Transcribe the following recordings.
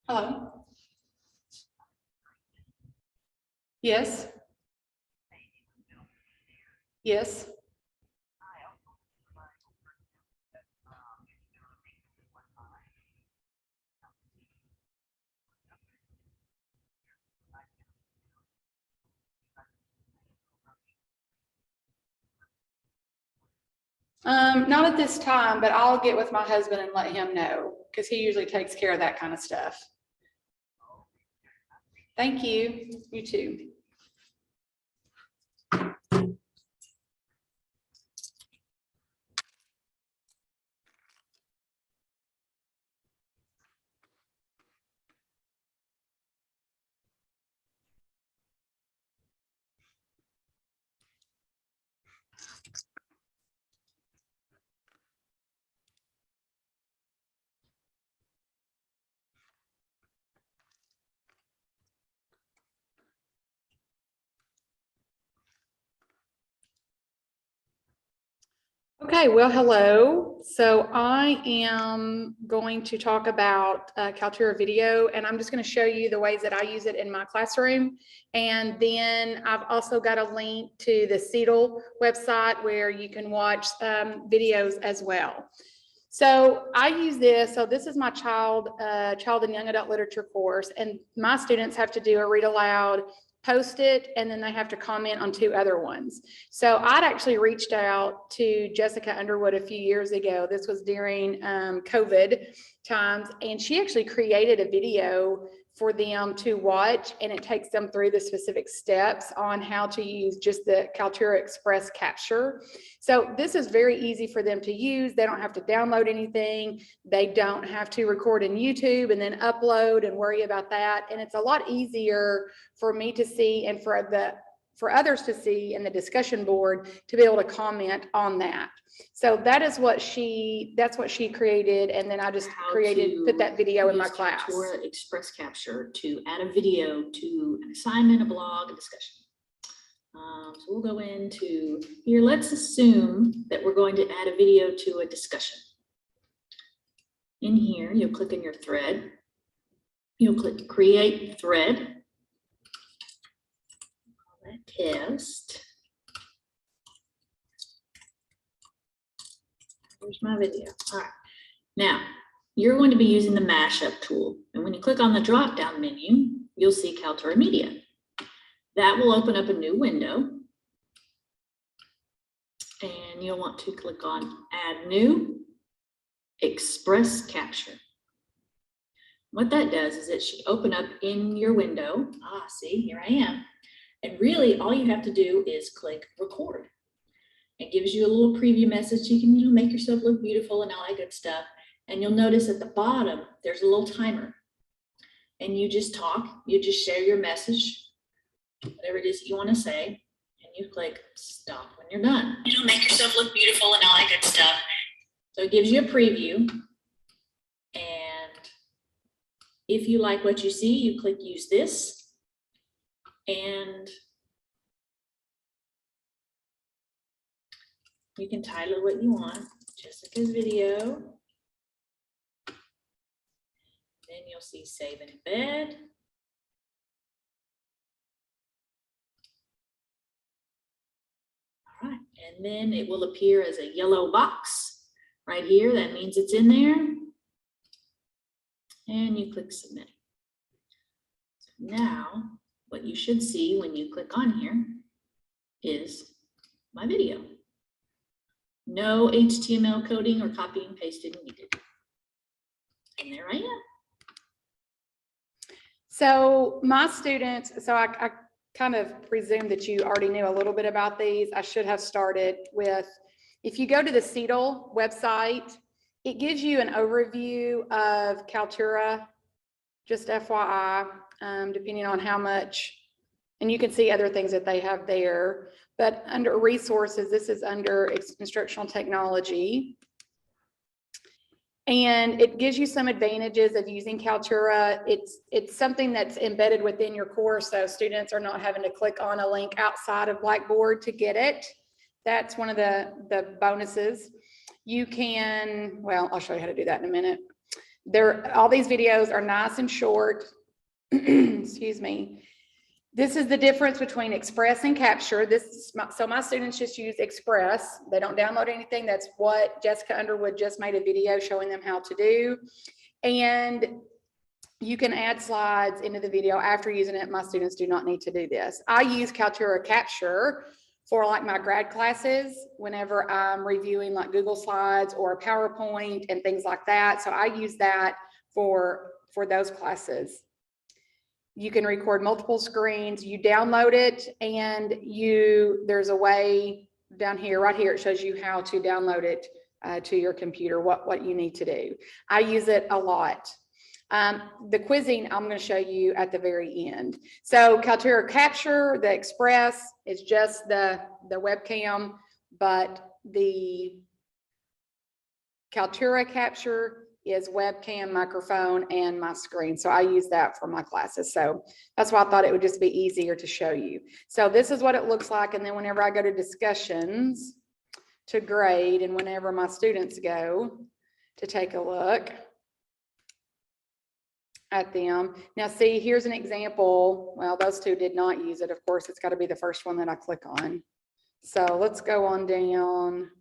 Hello. Yes. Yes. Not at this time, but I'll get with my husband and let him know because he usually takes care of that kind of stuff. Thank you. You too. Okay, well, hello. So I am going to talk about Kaltura video, and I'm just going to show you the ways that I use it in my classroom. And then I've also got a link to the CETL website where you can watch videos as well. So I use this. So this is my child and young adult literature course, and my students have to do a read aloud, post it, and then they have to comment on 2 other ones. So I'd actually reached out to Jessica Underwood a few years ago. This was during COVID times, and she actually created a video for them to watch, and it takes them through the specific steps on how to use just the Kaltura Express capture. So this is very easy for them to use. They don't have to download anything. They don't have to record in YouTube and then upload and worry about that. And it's a lot easier for me to see and for others to see in the discussion board to be able to comment on that. So that's what she created, and then I just put that video in my class. Kaltura Express Capture to add a video to an assignment, a blog, a discussion. So we'll go into here. Let's assume that we're going to add a video to a discussion. In here, you'll click in your thread. You'll click Create Thread. Call that Test. Here's my video. All right. Now, you're going to be using the Mashup tool. And when you click on the drop-down menu, you'll see Kaltura Media. That will open up a new window. And you'll want to click on Add New, Express Capture. What that does is it should open up in your window. See, here I am. And really, all you have to do is click Record. It gives you a little preview message. You can make yourself look beautiful and all that good stuff. And you'll notice at the bottom, there's a little timer. And you just talk, you just share your message, whatever it is that you want to say, and you click Stop when you're done. You'll make yourself look beautiful and all that good stuff. So it gives you a preview. And if you like what you see, you click Use This. And you can title what you want, Jessica's video. Then you'll see Save and Embed. All right, and then it will appear as a yellow box right here. That means it's in there. And you click Submit. So now, what you should see when you click on here is my video. No HTML coding or copy and pasting needed. And there I am. So my students, so I kind of presume that you already knew a little bit about these. I should have started with, if you go to the CETL website, it gives you an overview of Kaltura, just FYI, depending on how much, and you can see other things that they have there. But under resources, this is under instructional technology. And it gives you some advantages of using Kaltura. It's something that's embedded within your course, so students are not having to click on a link outside of Blackboard to get it. That's one of the bonuses. You can, well, I'll show you how to do that in a minute. All these videos are nice and short. Excuse me. This is the difference between Express and Capture. So my students just use Express. They don't download anything. That's what Jessica Underwood just made a video showing them how to do. And you can add slides into the video after using it. My students do not need to do this. I use Kaltura Capture for like my grad classes whenever I'm reviewing like Google Slides or a PowerPoint and things like that. So I use that for those classes. You can record multiple screens, you download it, and there's a way down here, right here, it shows you how to download it to your computer, what you need to do. I use it a lot. The quizzing I'm going to show you at the very end. So Kaltura Capture, the Express is just the webcam, but the Kaltura Capture is webcam, microphone, and my screen. So I use that for my classes. So that's why I thought it would just be easier to show you. So this is what it looks like. And then whenever I go to discussions to grade, and whenever my students go to take a look at them. Now see, here's an example. Well, those two did not use it. Of course, it's got to be the first one that I click on. So let's go on down.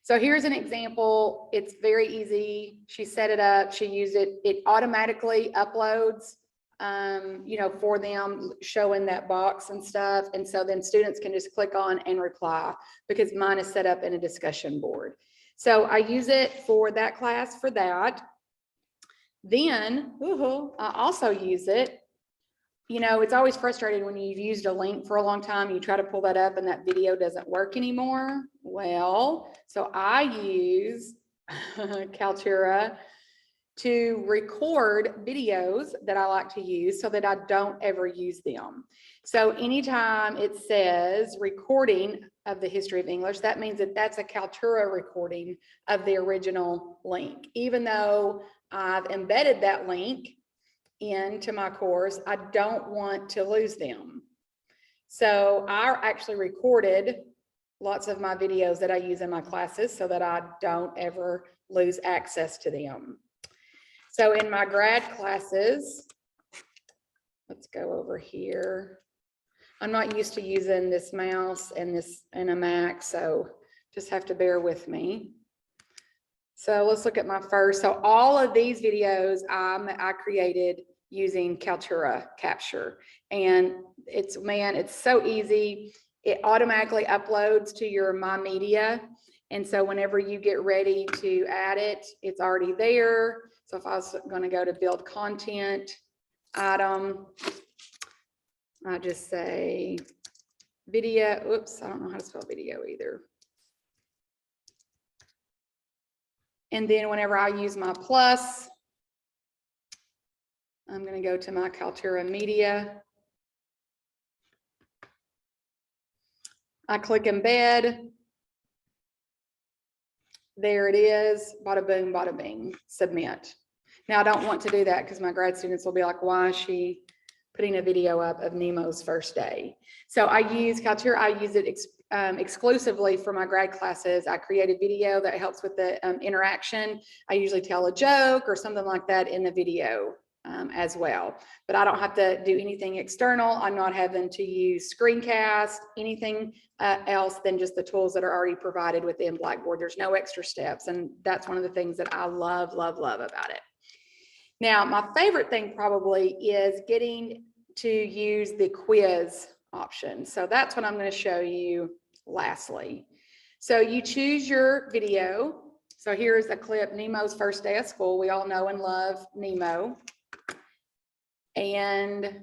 So here's an example. It's very easy. She set it up. She used it. It automatically uploads, for them, showing that box and stuff. And so then students can just click on and reply because mine is set up in a discussion board. So I use it for that class for that. Then I also use it. It's always frustrating when you've used a link for a long time, you try to pull that up and that video doesn't work anymore. Well, so I use Kaltura to record videos that I like to use so that I don't ever use them. So anytime it says recording of the history of English, that means that that's a Kaltura recording of the original link. Even though I've embedded that link into my course, I don't want to lose them. So I actually recorded lots of my videos that I use in my classes so that I don't ever lose access to them. So in my grad classes, let's go over here. I'm not used to using this mouse and a Mac, so just have to bear with me. So let's look at my first. So all of these videos I created using Kaltura Capture, and it's so easy. It automatically uploads to your My Media, and so whenever you get ready to add it, it's already there. So if I was going to go to build content item, I just say video. Oops, I don't know how to spell video either. And then whenever I use my plus, I'm going to go to my Kaltura Media. I click embed. There it is. Bada boom, bada bing, submit. Now I don't want to do that because my grad students will be like, why is she putting a video up of Nemo's first day? So I use Kaltura. I use it exclusively for my grad classes. I create a video that helps with the interaction. I usually tell a joke or something like that in the video as well, but I don't have to do anything external. I'm not having to use screencast, anything else than just the tools that are already provided within Blackboard. There's no extra steps, and that's one of the things that I love about it. Now, my favorite thing probably is getting to use the quiz option. So that's what I'm going to show you lastly. So you choose your video. So here's a clip, Nemo's first day of school. We all know and love Nemo. And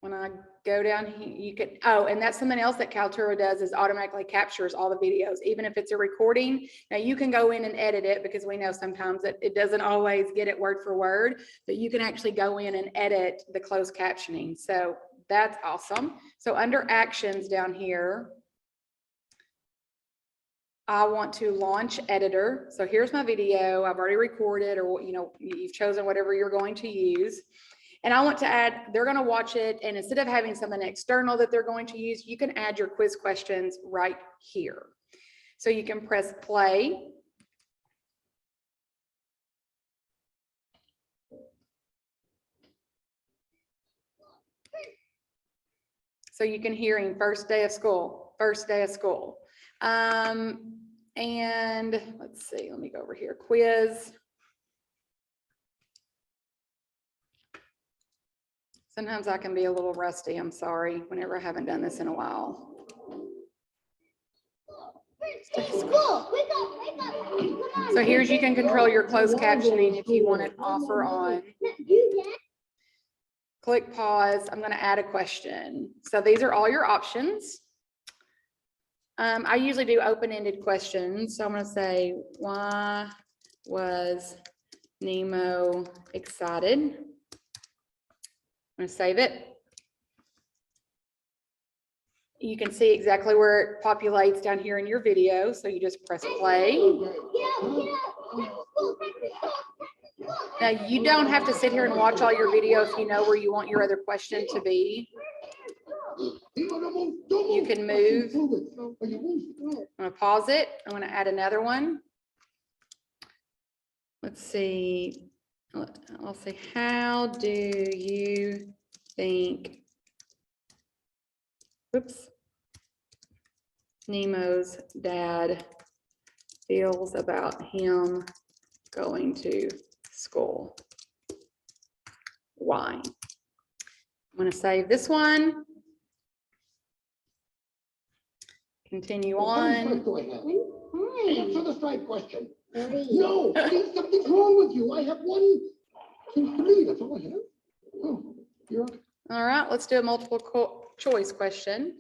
when I go down here, you can, and that's something else that Kaltura does, is automatically captures all the videos, even if it's a recording. Now you can go in and edit it, because we know sometimes that it doesn't always get it word for word, but you can actually go in and edit the closed captioning. So that's awesome. So under actions down here, I want to launch editor. So here's my video. I've already recorded, or you've chosen whatever you're going to use. And I want to add, they're going to watch it, and instead of having something external that they're going to use, you can add your quiz questions right here. So you can press play. So you can hear him first day of school, first day of school. And let's see, let me go over here, quiz. Sometimes I can be a little rusty, I'm sorry, whenever I haven't done this in a while. So here's, you can control your closed captioning if you want it off or on. Click pause. I'm going to add a question. So these are all your options. I usually do open-ended questions. So I'm going to say, why was Nemo excited? I'm going to save it. You can see exactly where it populates down here in your video. So you just press play. Now you don't have to sit here and watch all your video if you know where you want your other question to be. You can move. I'm going to pause it. I'm going to add another one. Let's see. I'll say, how do you think, Nemo's dad feels about him going to school? Why? I'm going to save this one. Continue on. Answer the strike question. No, something's wrong with you. I have one. Seems to me that's all I have. Oh, you're okay. All right, let's do a multiple choice question.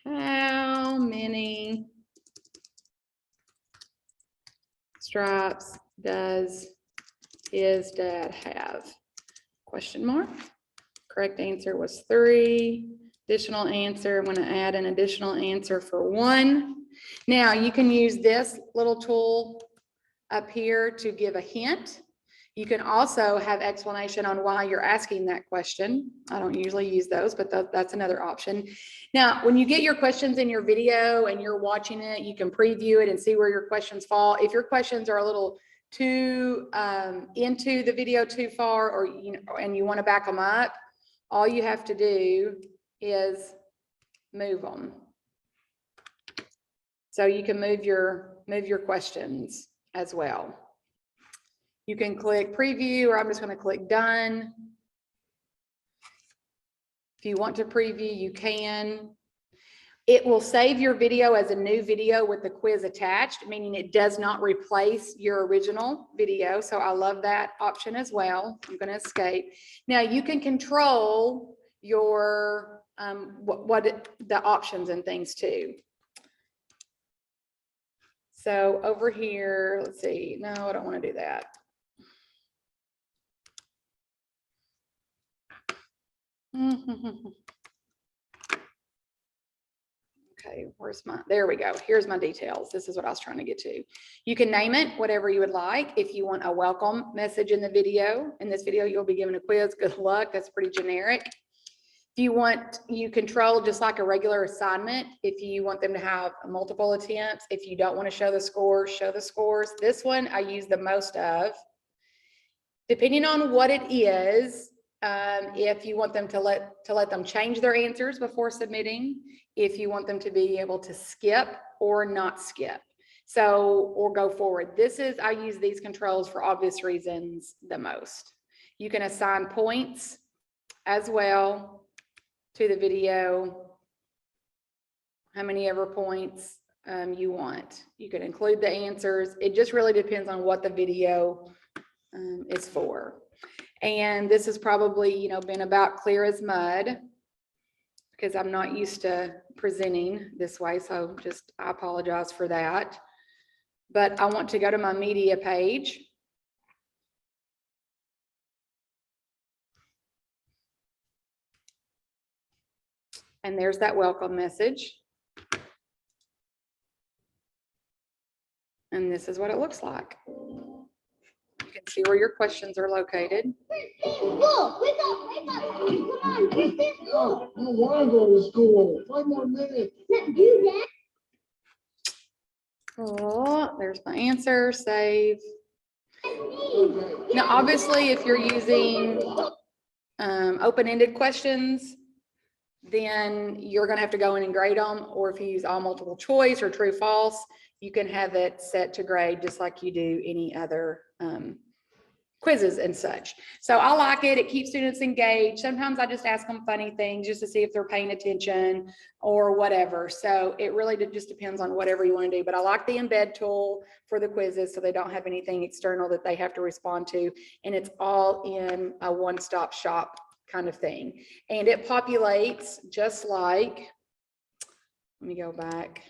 How many stripes does his dad have? Question mark. Correct answer was 3. Additional answer, I'm going to add an additional answer for 1. Now you can use this little tool up here to give a hint. You can also have explanation on why you're asking that question. I don't usually use those, but that's another option. Now, when you get your questions in your video and you're watching it, you can preview it and see where your questions fall. If your questions are a little too into the video too far, or and you want to back them up, all you have to do is move them. So you can move your questions as well. You can click preview, or I'm just going to click done. If you want to preview, you can. It will save your video as a new video with the quiz attached, meaning it does not replace your original video. So I love that option as well. I'm going to escape. Now you can control your the options and things too. So over here, let's see. No, I don't want to do that. Okay, there we go. Here's my details. This is what I was trying to get to. You can name it whatever you would like. If you want a welcome message in the video, in this video, you'll be given a quiz. Good luck. That's pretty generic. If you want, you control just like a regular assignment. If you want them to have multiple attempts, if you don't want to show the scores, show the scores. This one I use the most of. Depending on what it is, if you want them to let them change their answers before submitting, if you want them to be able to skip or not skip, so or go forward. I use these controls for obvious reasons the most. You can assign points as well to the video, how many ever points you want. You can include the answers. It just really depends on what the video is for. And this has probably, been about clear as mud because I'm not used to presenting this way. So I apologize for that. But I want to go to my media page. And there's that welcome message. And this is what it looks like. You can see where your questions are located. Look, wake up, come on, I don't want to go to school. 5 more minutes. Do that. Oh, there's my answer, save. Okay. Now, obviously, if you're using open-ended questions, then you're gonna have to go in and grade them, or if you use all multiple choice or true, false, you can have it set to grade just like you do any other quizzes and such. So I like it. It keeps students engaged. Sometimes I just ask them funny things just to see if they're paying attention or whatever. So it really just depends on whatever you want to do. But I like the embed tool for the quizzes so they don't have anything external that they have to respond to. And it's all in a one-stop shop kind of thing. And it populates just like, let me go back.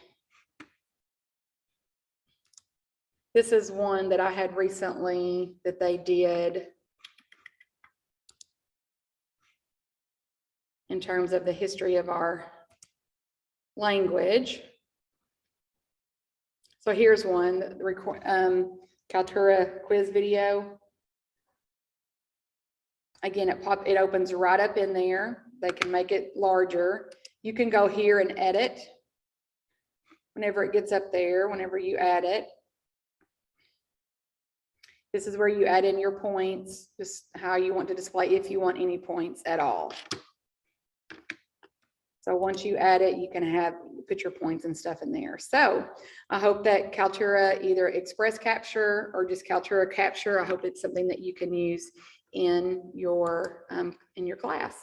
This is one that I had recently that they did in terms of the history of our language. So here's one, the Kaltura quiz video. Again, it opens right up in there. They can make it larger. You can go here and edit whenever it gets up there, whenever you add it. This is where you add in your points, just how you want to display, if you want any points at all. So once you add it, you can put your points and stuff in there. So I hope that Kaltura, either Express Capture or just Kaltura Capture, I hope it's something that you can use in your class.